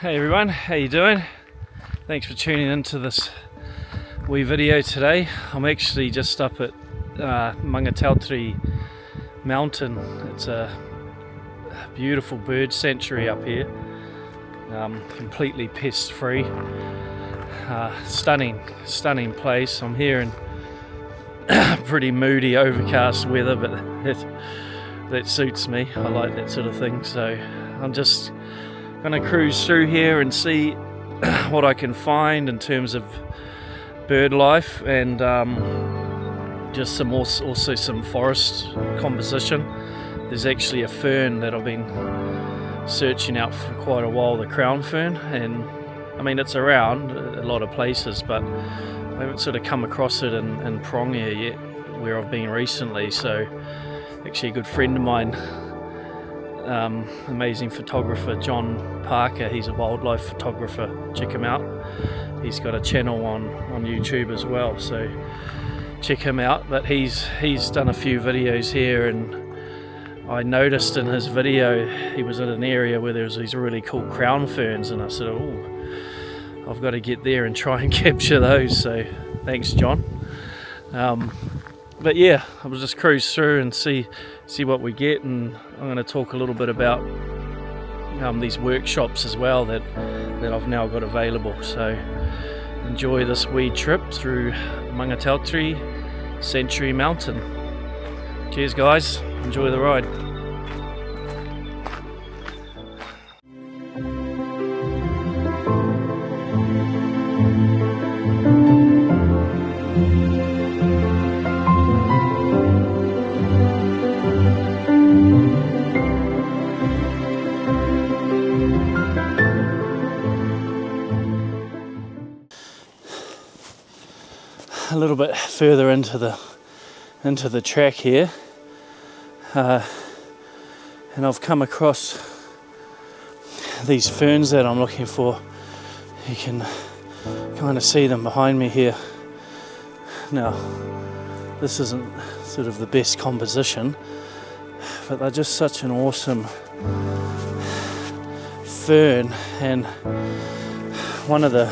Hey everyone, how you doing? Thanks for tuning into this wee video today. I'm actually just up at Maungatautri Mountain. It's a beautiful bird sanctuary up here, completely pest free. Stunning place. I'm here in pretty moody, overcast weather, but that suits me. I like that sort of thing, so I'm just gonna cruise through here and see what I can find in terms of bird life, and just also some forest composition. There's actually a fern that I've been searching out for quite a while, the crown fern, and I mean it's around a lot of places, but I haven't sort of come across it in Prongia yet, where I've been recently. So actually a good friend of mine, amazing photographer John Parker, he's a wildlife photographer, check him out. He's got a channel on YouTube as well, so check him out. But he's done a few videos here, and I noticed in his video he was in an area where there was these really cool crown ferns, and I said, oh, I've got to get there and try and capture those. So thanks, John. But yeah, I'll just cruise through and see what we get, and I'm going to talk a little bit about these workshops as well that I've now got available. So enjoy this wee trip through Maungatautri Mountain. Cheers guys, enjoy the ride. A little bit further into the track here, and I've come across these ferns that I'm looking for. You can kind of see them behind me here. Now this isn't sort of the best composition, but they're just such an awesome fern, and one of the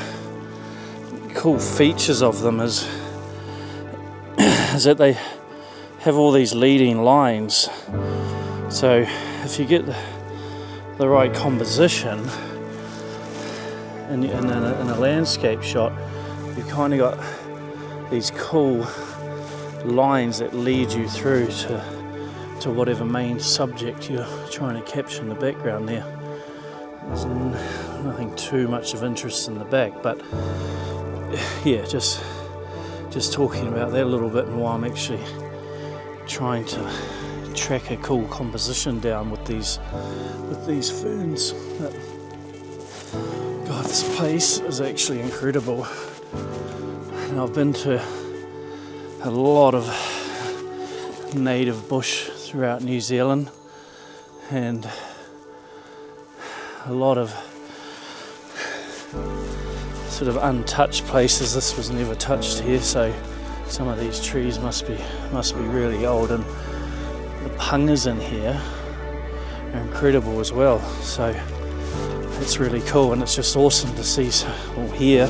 cool features of them is that they have all these leading lines. So if you get the right composition in a landscape shot, you've kind of got these cool lines that lead you through to whatever main subject you're trying to capture in the background there. There's nothing too much of interest in the back, but yeah, just talking about that a little bit, and why I'm actually trying to track a cool composition down with these ferns. But God, this place is actually incredible. And I've been to a lot of native bush throughout New Zealand, and a lot of sort of untouched places. This was never touched here, so some of these trees must be really old, and the pungas in here are incredible as well. So it's really cool, and it's just awesome to see all here.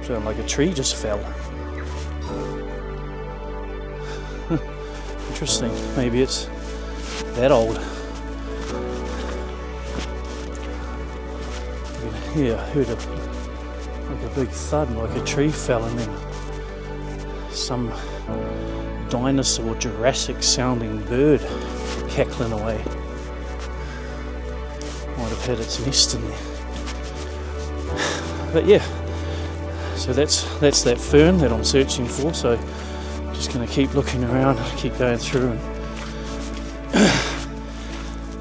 Sound like a tree just fell. Interesting, maybe it's that old. Yeah, I heard like a big thud, like a tree fell, and then some dinosaur, Jurassic sounding bird cackling away. Might have had its nest in there. But yeah, so that's that fern that I'm searching for. So I'm just going to keep looking around, keep going through, and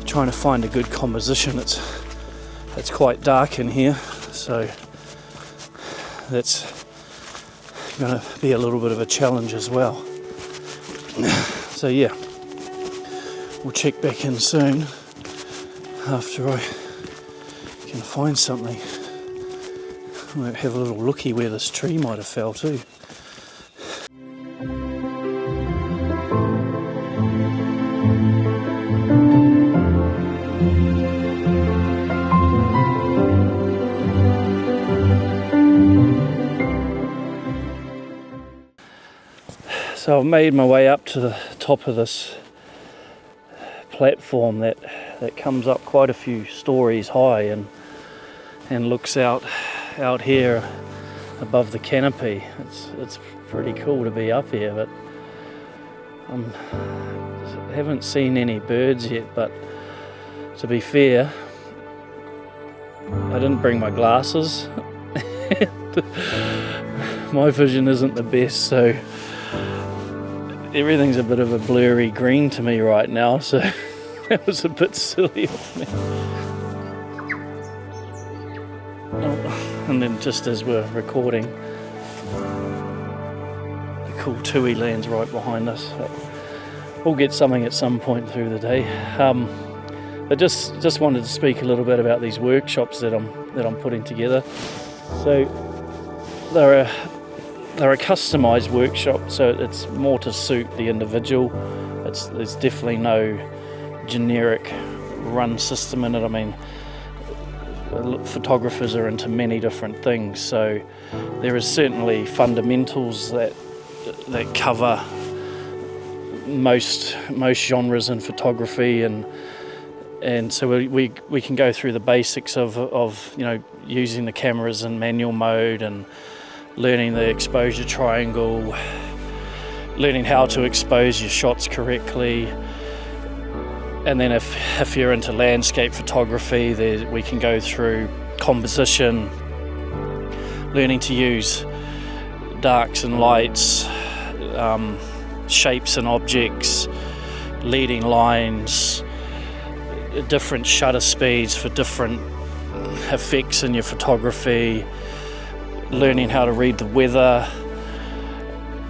trying to find a good composition. It's quite dark in here, so that's going to be a little bit of a challenge as well. So yeah, we'll check back in soon after I can find something. I might have a little looky where this tree might have fell too. So I've made my way up to the top of this platform that comes up quite a few stories high and looks out here above the canopy. It's pretty cool to be up here, but I haven't seen any birds yet. But to be fair, I didn't bring my glasses. My vision isn't the best, so everything's a bit of a blurry green to me right now, so that was a bit silly of me. Oh, and then just as we're recording, the cool tui lands right behind us. We'll get something at some point through the day. But just wanted to speak a little bit about these workshops that I'm putting together. So they're a customised workshop, so it's more to suit the individual. There's definitely no generic run system in it. I mean, photographers are into many different things, so there is certainly fundamentals that cover most genres in photography, and so we can go through the basics of using the cameras in manual mode and learning the exposure triangle, learning how to expose your shots correctly. And then if you're into landscape photography, we can go through composition, learning to use darks and lights, shapes and objects, leading lines, different shutter speeds for different effects in your photography, learning how to read the weather.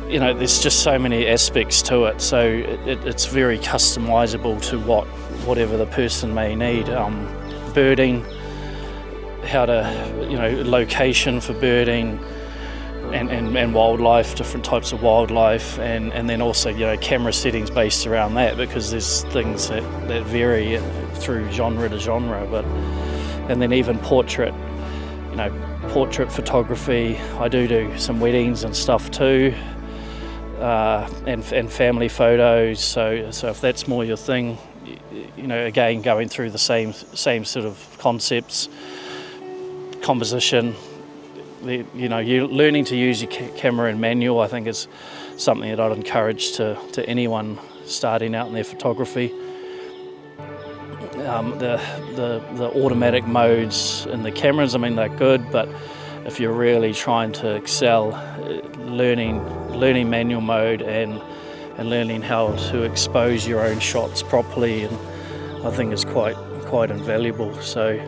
There's just so many aspects to it, so it's very customizable to whatever the person may need. Birding, how to location for birding, and wildlife, different types of wildlife, and then also camera settings based around that, because there's things that vary through genre to genre. And then even portrait photography. I do some weddings and stuff too, and family photos. So if that's more your thing, again going through the same sort of concepts, composition. You're learning to use your camera in manual, I think, is something that I'd encourage to anyone starting out in their photography. The automatic modes in the cameras, I mean, they're good, but if you're really trying to excel, learning manual mode and learning how to expose your own shots properly, and I think is quite invaluable. So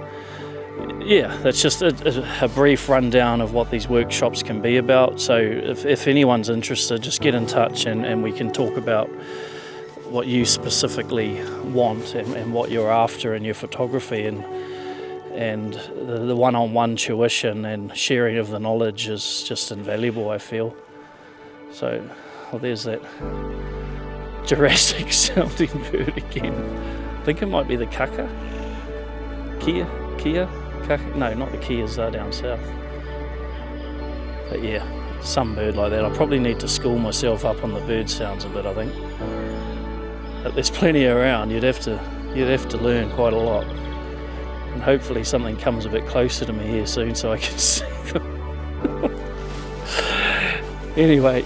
yeah, that's just a brief rundown of what these workshops can be about. So if anyone's interested, just get in touch and we can talk about what you specifically want and what you're after in your photography, and the one-on-one tuition and sharing of the knowledge is just invaluable, I feel. So, there's that Jurassic sounding bird again. I think it might be the kaka. Kia? Kaka? No, not the kias, they're down south. But yeah, some bird like that. I probably need to school myself up on the bird sounds a bit, I think. But there's plenty around. You'd have to learn quite a lot. And hopefully something comes a bit closer to me here soon so I can see them. Anyway,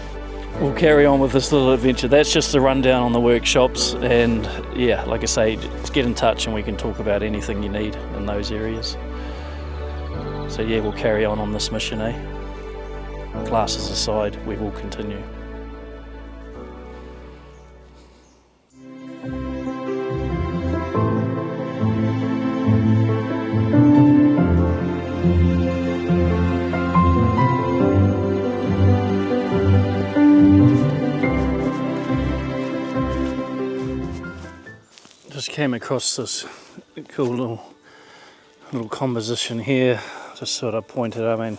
we'll carry on with this little adventure. That's just a rundown on the workshops, and yeah, like I say, just get in touch and we can talk about anything you need in those areas. So yeah, we'll carry on this mission, Classes aside, we will continue. Just came across this cool little composition here. Just sort of pointed. I mean,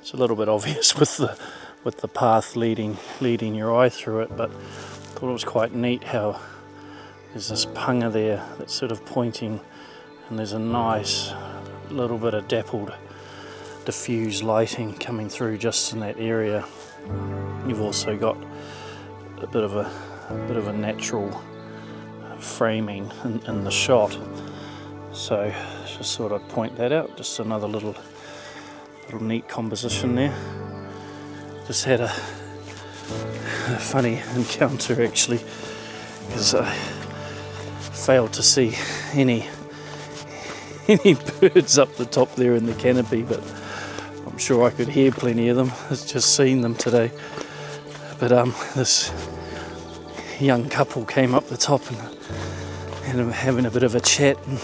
it's a little bit obvious with the path leading your eye through it, but I thought it was quite neat how there's this punga there that's sort of pointing, and there's a nice little bit of dappled, diffuse lighting coming through just in that area. You've also got a bit of a natural framing in the shot. So just thought I'd point that out. Just another little neat composition there. Just had a funny encounter actually, because I failed to see any birds up the top there in the canopy, but I'm sure I could hear plenty of them. I've just seen them today. But this young couple came up the top and I'm having a bit of a chat, and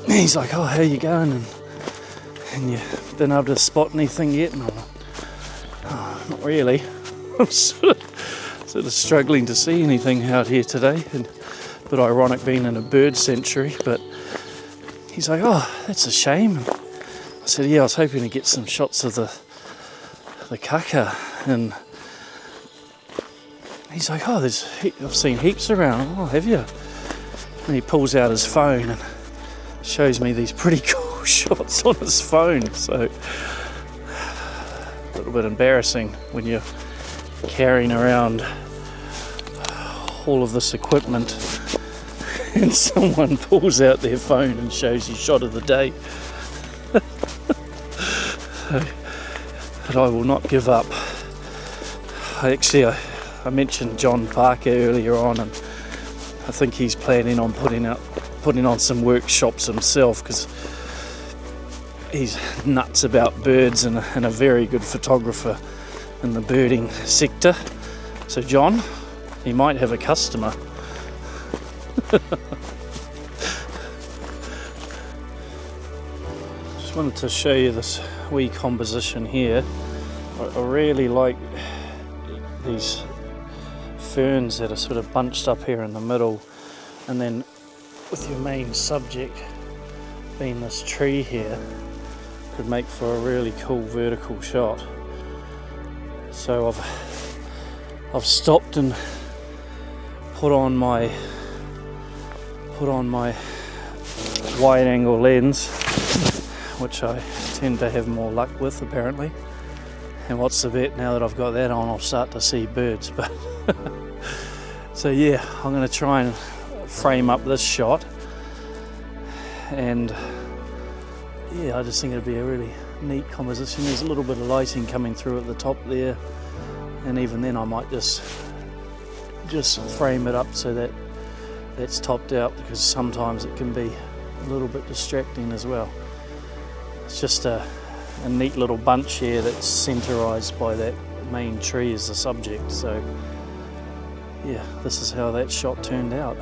he's like, "Oh, how you going? And you've been able to spot anything yet?" And I'm like, "Oh, not really. I'm sort of struggling to see anything out here today." And a bit ironic being in a bird sanctuary, but he's like, "Oh, that's a shame." And I said, "Yeah, I was hoping to get some shots of the kaka." And he's like, "Oh, I've seen heaps around." "Oh, have you?" And he pulls out his phone and shows me these pretty cool shots on his phone. So a little bit embarrassing when you're carrying around all of this equipment and someone pulls out their phone and shows you shot of the day. But I will not give up. I mentioned John Parker earlier on, and I think he's planning on putting on some workshops himself, because he's nuts about birds and a very good photographer in the birding sector. So John, he might have a customer. Just wanted to show you this wee composition here. I really like these ferns that are sort of bunched up here in the middle, and then with your main subject being this tree here, could make for a really cool vertical shot. So I've stopped and put on my wide angle lens, which I tend to have more luck with apparently. And what's the bet, now that I've got that on, I'll start to see birds. But so yeah, I'm going to try and frame up this shot, and yeah, I just think it'd be a really neat composition. There's a little bit of lighting coming through at the top there, and even then I might just frame it up so that that's topped out, because sometimes it can be a little bit distracting as well. It's just a neat little bunch here that's centerized by that main tree as the subject. So yeah, this is how that shot turned out.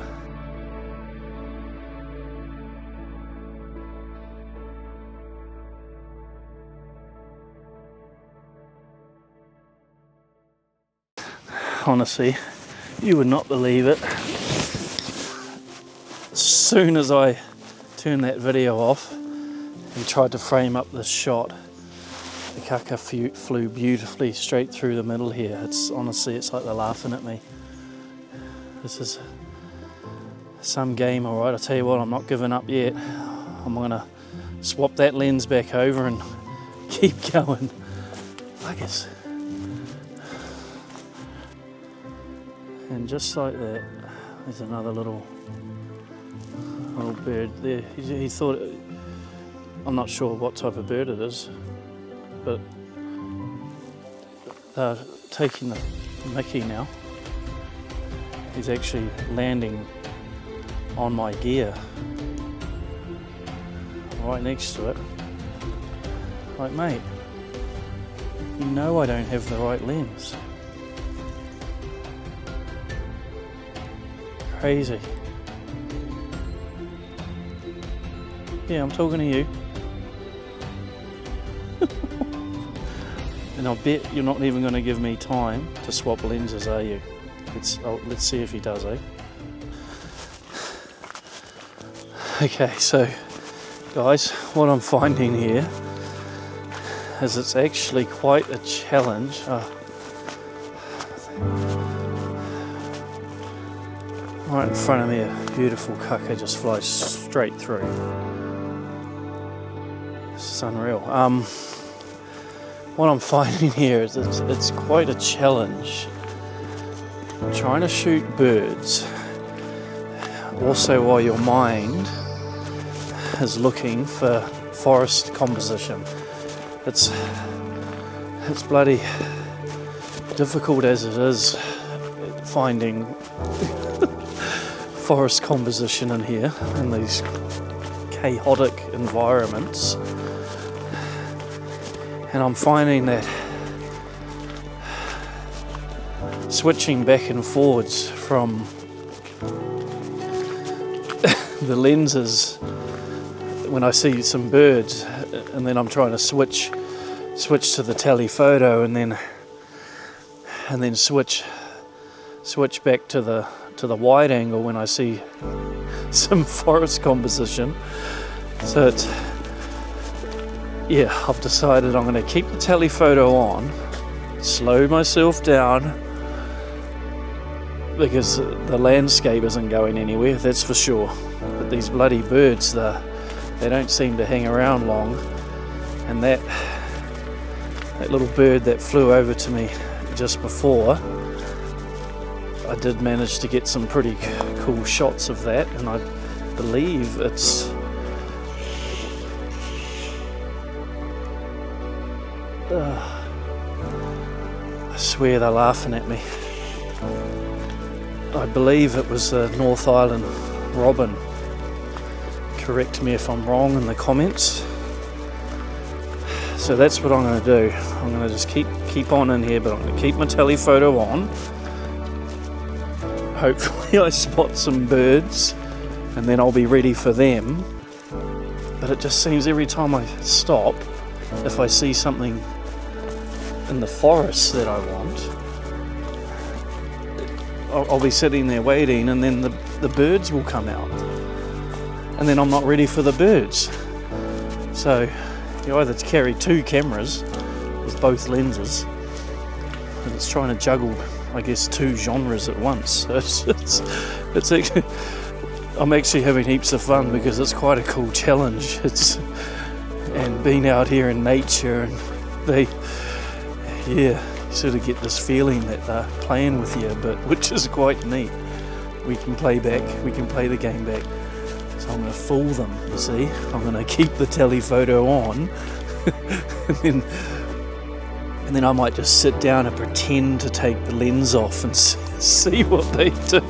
Honestly, you would not believe it. As soon as I turned that video off and tried to frame up this shot, the kaka flew beautifully straight through the middle here. It's like they're laughing at me. This is some game, alright. I'll tell you what, I'm not giving up yet. I'm gonna swap that lens back over and keep going. Buggers. And just like that, there's another little bird there. He thought, I'm not sure what type of bird it is, but they're taking the mickey now. He's actually landing on my gear, right next to it. Like, mate, you know I don't have the right lens. Crazy. Yeah, I'm talking to you. And I'll bet you're not even going to give me time to swap lenses, are you? Let's see if he does, eh? Okay, so guys, what I'm finding here is it's actually quite a challenge. Right in front of me, a beautiful kaka just flies straight through. This is unreal. What I'm finding here is it's quite a challenge trying to shoot birds also while your mind is looking for forest composition. It's bloody difficult as it is finding forest composition in here in these chaotic environments, and I'm finding that switching back and forwards from the lenses when I see some birds, and then I'm trying to switch to the telephoto, and then switch back to the wide angle when I see some forest composition. So I've decided I'm going to keep the telephoto on, slow myself down, because the landscape isn't going anywhere, that's for sure. But these bloody birds, they don't seem to hang around long. And that little bird that flew over to me just before, I did manage to get some pretty cool shots of that, and I believe it's I swear they're laughing at me. I believe it was a North Island robin. Correct me if I'm wrong in the comments. So that's what I'm going to do. I'm going to just keep on in here, but I'm going to keep my telephoto on. Hopefully I spot some birds, and then I'll be ready for them. But it just seems every time I stop, if I see something in the forest that I want, I'll be sitting there waiting, and then the birds will come out, and then I'm not ready for the birds. So you either carry two cameras with both lenses, and it's trying to juggle, I guess, two genres at once. So it's actually, I'm actually having heaps of fun because it's quite a cool challenge. And being out here in nature, and you sort of get this feeling that they're playing with you, but which is quite neat. We can play the game back. So I'm going to fool them, you see. I'm going to keep the telephoto on, and then I might just sit down and pretend to take the lens off and see what they do.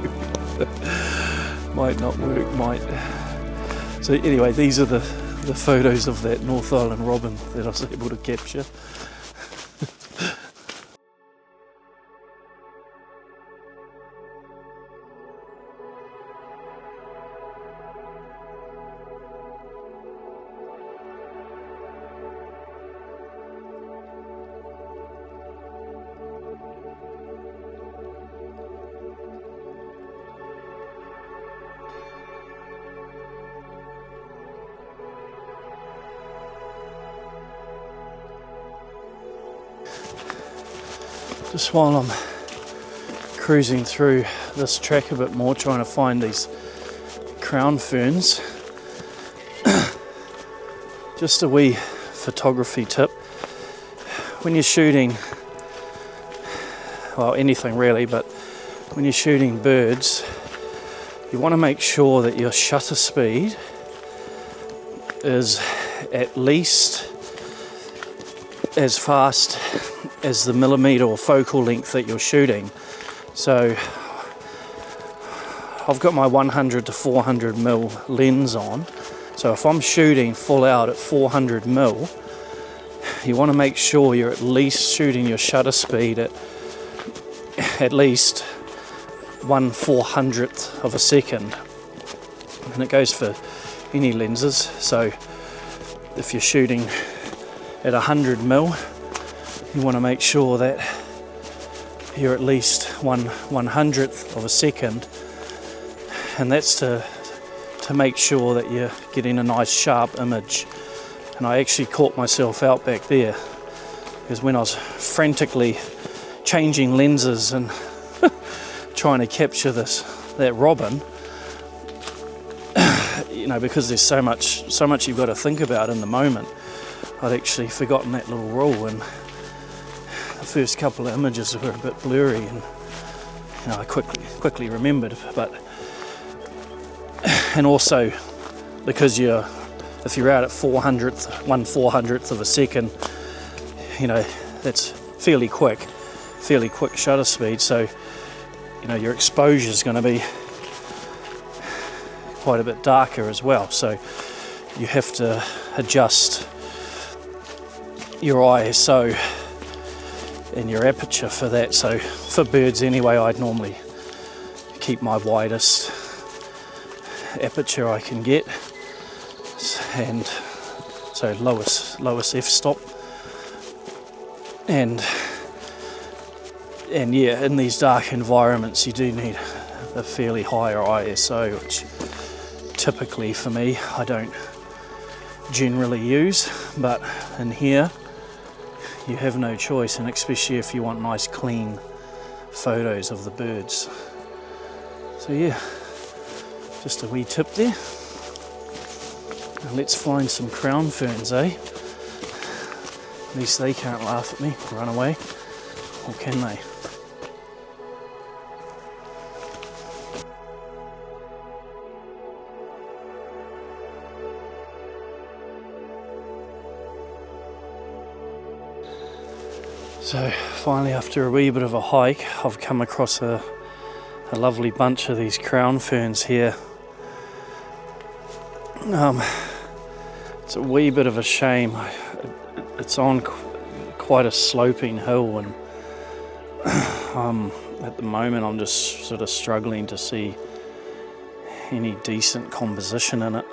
Might not work, might. So anyway, these are the photos of that North Island robin that I was able to capture. Just while I'm cruising through this track a bit more, trying to find these crown ferns, just a wee photography tip. When you're shooting, well, anything really, but when you're shooting birds, you want to make sure that your shutter speed is at least as fast as the millimeter or focal length that you're shooting. So I've got my 100 to 400 mil lens on. So if I'm shooting full out at 400 mil, you want to make sure you're at least shooting your shutter speed at least 1/400th of a second. And it goes for any lenses. So if you're shooting at 100 mil, you want to make sure that you're at least 1/100th of a second, and that's to make sure that you're getting a nice sharp image. And I actually caught myself out back there, because when I was frantically changing lenses and trying to capture that robin, because there's so much you've got to think about in the moment, I'd actually forgotten that little rule, and the first couple of images were a bit blurry, and I quickly remembered. But and also because if you're out at 1/400th of a second, that's fairly quick shutter speed. So your exposure is going to be quite a bit darker as well. So you have to adjust your ISO and your aperture for that. So for birds anyway, I'd normally keep my widest aperture I can get, and so lowest f-stop, and yeah, in these dark environments you do need a fairly higher ISO, which typically for me I don't generally use, but in here you have no choice, and especially if you want nice clean photos of the birds. So yeah, just a wee tip there. Now let's find some crown ferns, eh? At least they can't laugh at me, run away, or can they? So finally, after a wee bit of a hike, I've come across a lovely bunch of these crown ferns here. It's a wee bit of a shame. It's on quite a sloping hill, and at the moment I'm just sort of struggling to see any decent composition in it.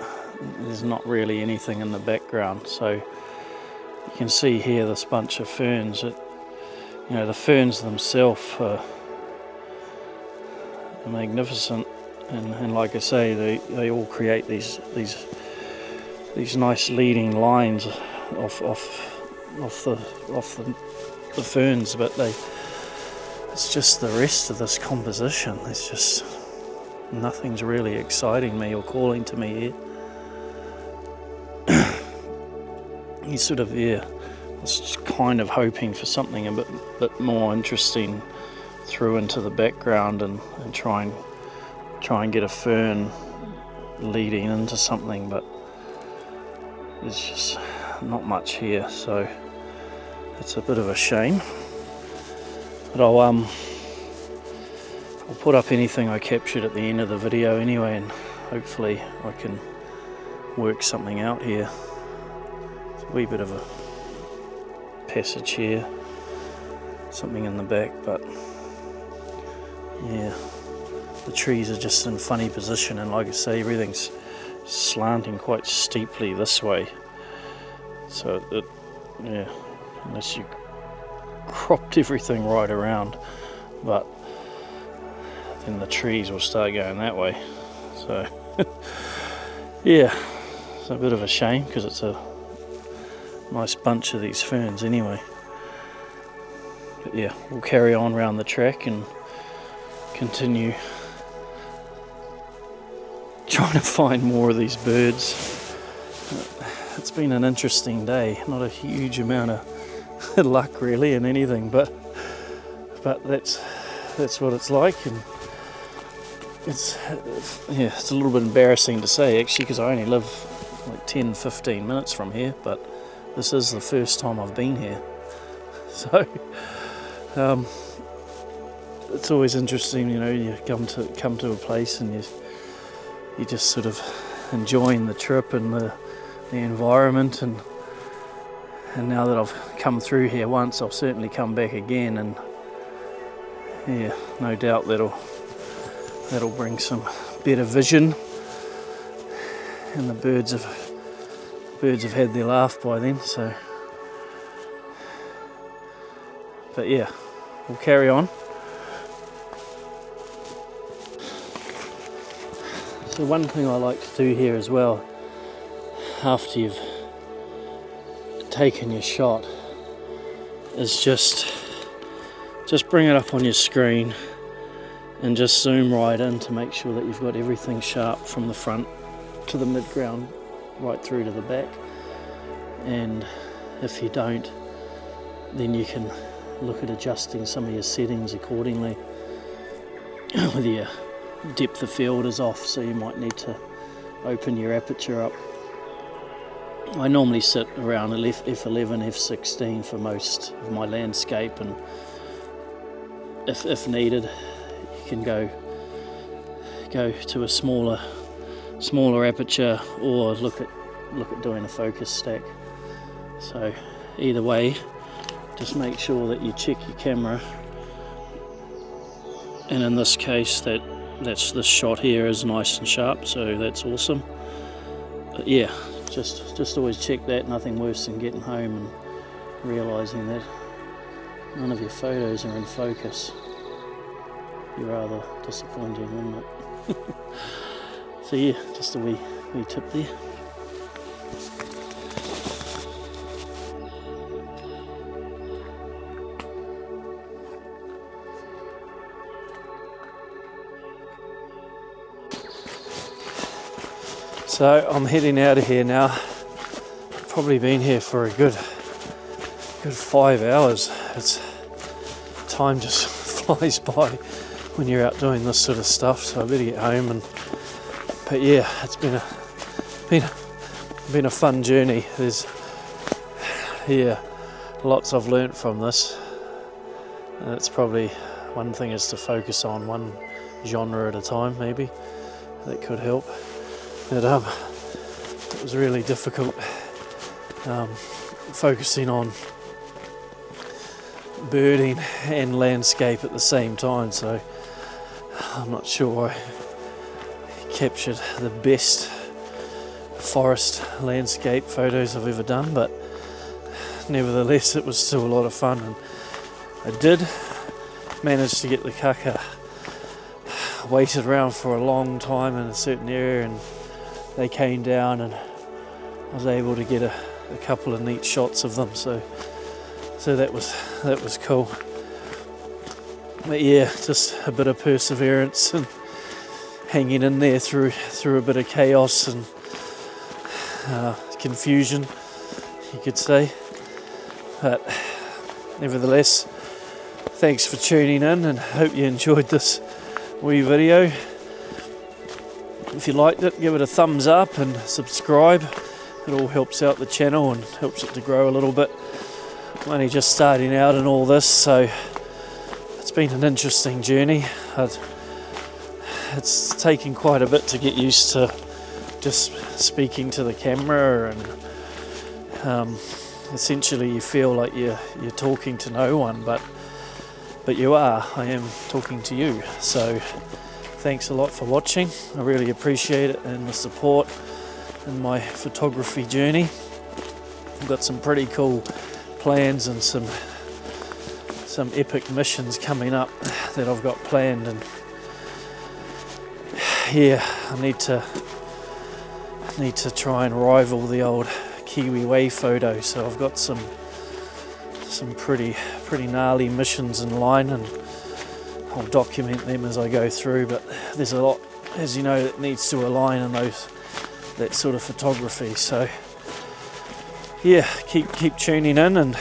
There's not really anything in the background, so you can see here this bunch of ferns. The ferns themselves are magnificent, and like I say, they all create these nice leading lines off the ferns, but it's just the rest of this composition. It's just nothing's really exciting me or calling to me here. You sort of, I was just kind of hoping for something a bit more interesting through into the background, and try and get a fern leading into something, but there's just not much here, so it's a bit of a shame. But I'll put up anything I captured at the end of the video anyway, and hopefully I can work something out here. It's a wee bit of a passage here, something in the back, but yeah, the trees are just in funny position, and like I say, everything's slanting quite steeply this way, so unless you cropped everything right around, but then the trees will start going that way. So yeah, it's a bit of a shame because it's a nice bunch of these ferns anyway. But yeah, we'll carry on around the track and continue trying to find more of these birds. It's been an interesting day, not a huge amount of luck really in anything, but that's what it's like, and it's a little bit embarrassing to say actually, because I only live like 10-15 minutes from here, but this is the first time I've been here. So it's always interesting, you come to a place and you just sort of enjoying the trip and the environment, and now that I've come through here once, I'll certainly come back again, and yeah, no doubt that'll bring some better vision, and the birds have had their laugh by then. So, but yeah, we'll carry on. So one thing I like to do here as well, after you've taken your shot, is just bring it up on your screen and just zoom right in to make sure that you've got everything sharp from the front to the midground right through to the back. And if you don't, then you can look at adjusting some of your settings accordingly. with your depth of field is off, so you might need to open your aperture up. I normally sit around f11, f16 for most of my landscape, and if needed, you can go to a smaller aperture, or look at doing a focus stack. So either way, just make sure that you check your camera, and in this case this shot here is nice and sharp, so that's awesome. But yeah, just always check that. Nothing worse than getting home and realizing that none of your photos are in focus. Be rather disappointing, wouldn't it? So yeah, just a wee tip there. So I'm heading out of here now. Probably been here for a good 5 hours. Time just flies by when you're out doing this sort of stuff. So I better get home. But yeah, it's been a fun journey. There's lots I've learnt from this. And it's probably one thing is to focus on one genre at a time. Maybe that could help. But it was really difficult focusing on birding and landscape at the same time, so I'm not sure I captured the best forest landscape photos I've ever done, but nevertheless it was still a lot of fun, and I did manage to get the kaka waited around for a long time in a certain area, and they came down and I was able to get a couple of neat shots of them, so that was cool. But yeah, just a bit of perseverance and hanging in there through a bit of chaos and confusion, you could say. But nevertheless, thanks for tuning in, and hope you enjoyed this wee video. If you liked it, give it a thumbs up and subscribe. It all helps out the channel and helps it to grow a little bit. I'm only just starting out in all this, so it's been an interesting journey. It's taken quite a bit to get used to just speaking to the camera, and essentially you feel like you're talking to no one, but you are. I am talking to you. So thanks a lot for watching. I really appreciate it, and the support in my photography journey. I've got some pretty cool plans and some epic missions coming up that I've got planned, and yeah, I need to try and rival the old Kiwi Way photo. So I've got some pretty gnarly missions in line, and I'll document them as I go through, but there's a lot, as you know, that needs to align in that sort of photography. So yeah, keep tuning in, and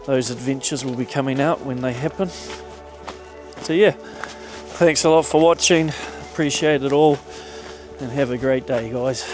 those adventures will be coming out when they happen. So yeah, thanks a lot for watching, appreciate it all, and have a great day, guys.